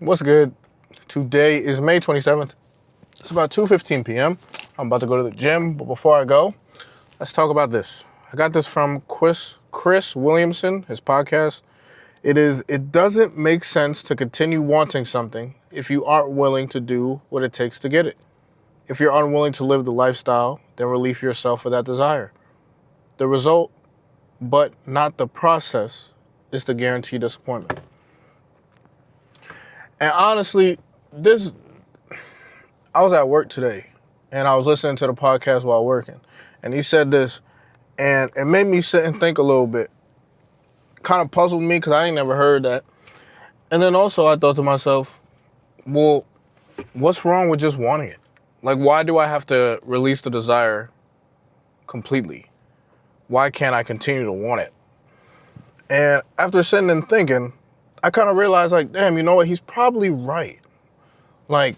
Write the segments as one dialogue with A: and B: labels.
A: What's good? Today is May 27th. It's about 2:15 p.m. I'm about to go to the gym, but before I go, let's talk about this. I got this from Chris Williamson, his podcast. It doesn't make sense to continue wanting something if you aren't willing to do what it takes to get it. If you're unwilling to live the lifestyle, then relieve yourself of that desire. The result, but not the process, is the guaranteed disappointment. And honestly, I was at work today and I was listening to the podcast while working. And he said this, and it made me sit and think a little bit. Kind of puzzled me because I ain't never heard that. And then also I thought to myself, well, what's wrong with just wanting it? Like, why do I have to release the desire completely? Why can't I continue to want it? And after sitting and thinking, I kind of realized, like, damn, you know what? He's probably right. Like,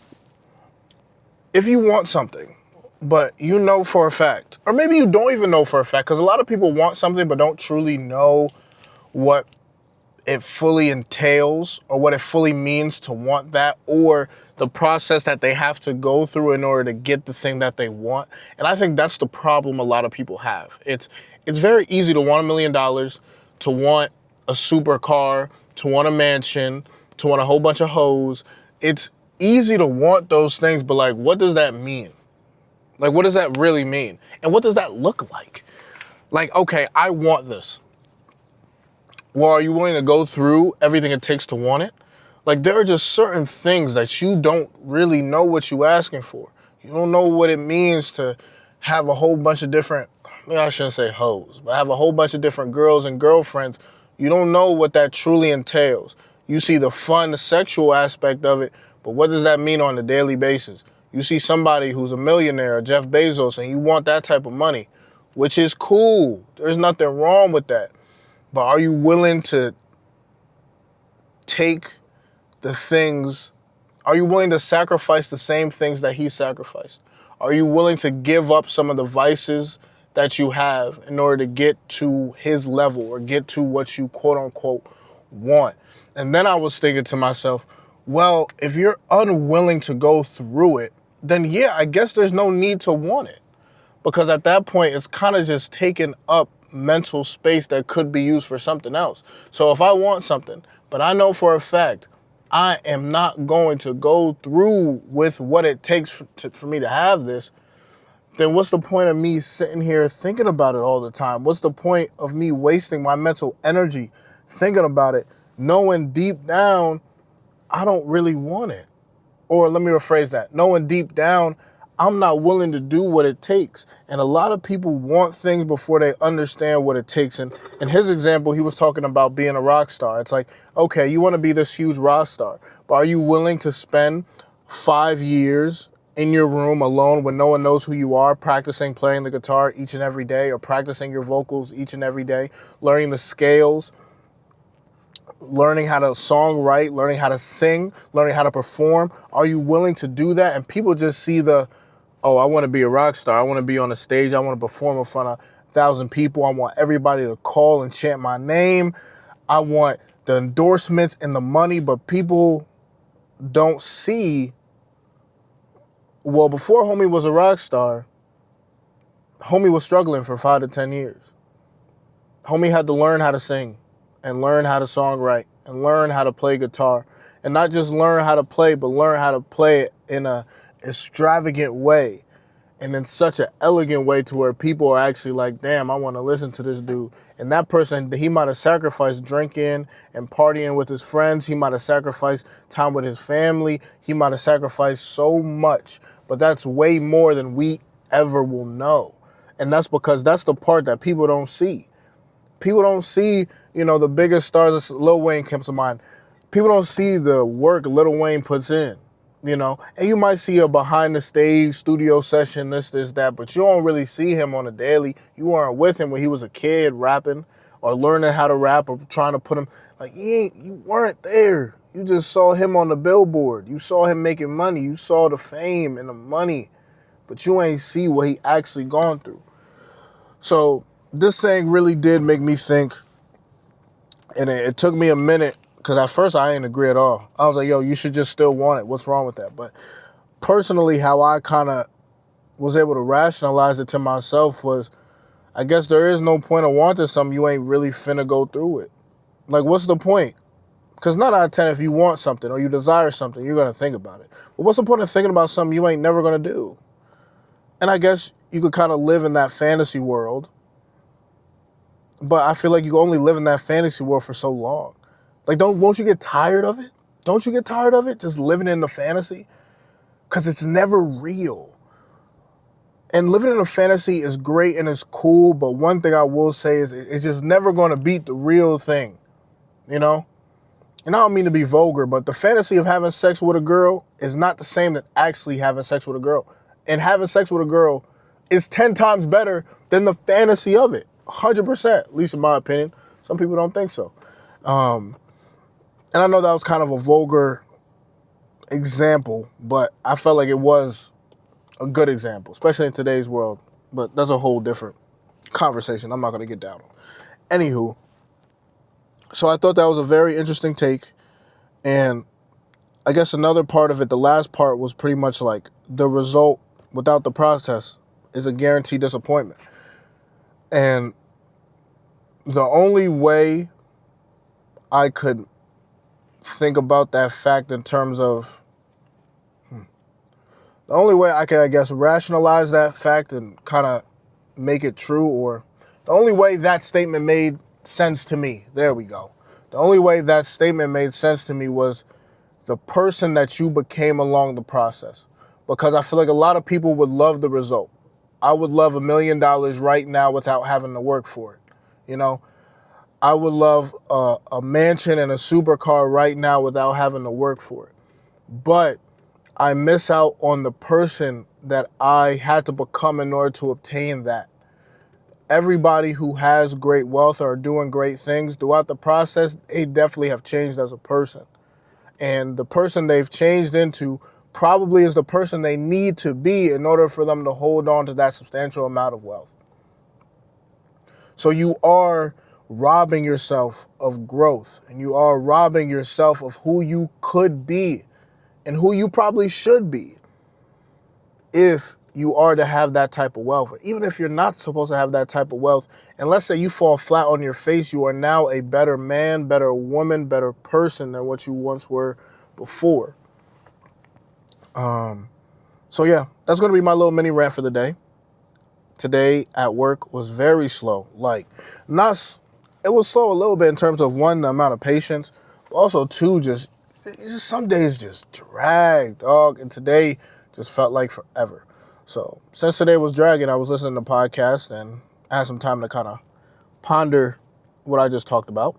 A: if you want something, but you know for a fact, or maybe you don't even know for a fact, because a lot of people want something but don't truly know what it fully entails or what it fully means to want that, or the process that they have to go through in order to get the thing that they want. And I think that's the problem a lot of people have. It's very easy to want $1 million, to want a supercar, to want a mansion, to want a whole bunch of hoes. It's easy to want those things, but like, what does that mean? Like, what does that really mean? And what does that look like? Like, okay, I want this. Well, are you willing to go through everything it takes to want it? Like, there are just certain things that you don't really know what you're asking for. You don't know what it means to have a whole bunch of different, maybe I shouldn't say hoes, but have a whole bunch of different girls and girlfriends. You don't know what that truly entails. You see the fun, the sexual aspect of it, but what does that mean on a daily basis? You see somebody who's a millionaire, Jeff Bezos, and you want that type of money, which is cool. There's nothing wrong with that. But are you willing to take the things, are you willing to sacrifice the same things that he sacrificed? Are you willing to give up some of the vices that you have in order to get to his level or get to what you quote unquote want? And then I was thinking to myself, well, if you're unwilling to go through it, then yeah, I guess there's no need to want it. Because at that point, it's kind of just taking up mental space that could be used for something else. So if I want something, but I know for a fact, I am not going to go through with what it takes for me to have this, then what's the point of me sitting here thinking about it all the time? What's the point of me wasting my mental energy thinking about it, knowing deep down I don't really want it? Or let me rephrase that. Knowing deep down I'm not willing to do what it takes. And a lot of people want things before they understand what it takes. And in his example, he was talking about being a rock star. It's like, okay, you want to be this huge rock star, but are you willing to spend 5 years in your room alone when no one knows who you are, practicing playing the guitar each and every day, or practicing your vocals each and every day, learning the scales, learning how to songwrite, learning how to sing, learning how to perform? Are you willing to do that? And people just see oh, I want to be a rock star. I want to be on a stage. I want to perform in front of 1,000 people. I want everybody to call and chant my name. I want the endorsements and the money, but people don't see, well, before homie was a rock star, homie was struggling for 5 to 10 years. Homie had to learn how to sing and learn how to songwrite and learn how to play guitar. And not just learn how to play, but learn how to play it in a extravagant way and in such an elegant way to where people are actually like, damn, I want to listen to this dude. And that person, he might have sacrificed drinking and partying with his friends. He might have sacrificed time with his family. He might have sacrificed so much, but that's way more than we ever will know. And that's because that's the part that people don't see. People don't see, the biggest stars. Lil Wayne comes to mind. People don't see the work Lil Wayne puts in, and you might see a behind the stage studio session, this, that, but you don't really see him on a daily. You weren't with him when he was a kid rapping or learning how to rap or trying to put him, like, you weren't there. You just saw him on the billboard. You saw him making money. You saw the fame and the money, but you ain't see what he actually gone through. So this saying really did make me think, and it took me a minute Because at first I didn't agree at all. I was like, yo, you should just still want it. What's wrong with that? But personally, how I kind of was able to rationalize it to myself was, I guess there is no point of wanting something you ain't really finna go through it. Like, what's the point? Because 9 out of 10, if you want something or you desire something, you're going to think about it. But what's the point of thinking about something you ain't never going to do? And I guess you could kind of live in that fantasy world. But I feel like you only live in that fantasy world for so long. Like, won't you get tired of it? Don't you get tired of it? Just living in the fantasy? Because it's never real. And living in a fantasy is great and it's cool, but one thing I will say is it's just never going to beat the real thing, you know? And I don't mean to be vulgar, but the fantasy of having sex with a girl is not the same that actually having sex with a girl. And having sex with a girl is 10 times better than the fantasy of it, 100%, at least in my opinion. Some people don't think so. And I know that was kind of a vulgar example, but I felt like it was a good example, especially in today's world. But that's a whole different conversation I'm not going to get down on. Anywho, so I thought that was a very interesting take. And I guess another part of it, the last part, was pretty much like the result without the process is a guaranteed disappointment. And the only way I could think about that fact in terms of the only way I can, I guess, rationalize that fact and kind of make it true, or the only way that statement made sense to me, there we go. The only way that statement made sense to me was the person that you became along the process. Because I feel like a lot of people would love the result. I would love $1 million right now without having to work for it. You know, I would love a mansion and a supercar right now without having to work for it. But I miss out on the person that I had to become in order to obtain that. Everybody who has great wealth or are doing great things throughout the process, they definitely have changed as a person. And the person they've changed into probably is the person they need to be in order for them to hold on to that substantial amount of wealth. So you are robbing yourself of growth, and you are robbing yourself of who you could be and who you probably should be if you are to have that type of wealth. Or even if you're not supposed to have that type of wealth, and let's say you fall flat on your face, you are now a better man, better woman, better person than what you once were before. So yeah, that's going to be my little mini rant for the day. Today at work was very slow. Like, it was slow a little bit in terms of, one, the amount of patience, but also two, just some days just dragged, dog. And today just felt like forever. So since today was dragging, I was listening to podcasts and I had some time to kind of ponder what I just talked about.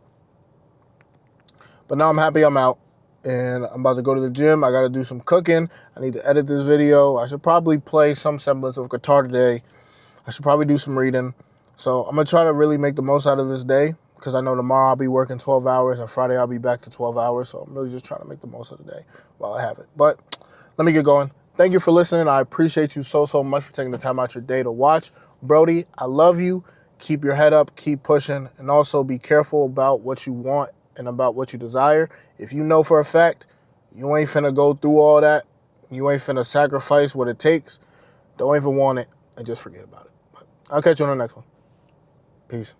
A: But now I'm happy I'm out and I'm about to go to the gym. I got to do some cooking. I need to edit this video. I should probably play some semblance of guitar today. I should probably do some reading. So I'm going to try to really make the most out of this day, because I know tomorrow I'll be working 12 hours and Friday I'll be back to 12 hours. So I'm really just trying to make the most of the day while I have it. But let me get going. Thank you for listening. I appreciate you so much for taking the time out your day to watch. Brody, I love you. Keep your head up. Keep pushing. And also be careful about what you want and about what you desire. If you know for a fact you ain't finna go through all that, you ain't finna sacrifice what it takes, don't even want it and just forget about it. But I'll catch you on the next one. Peace.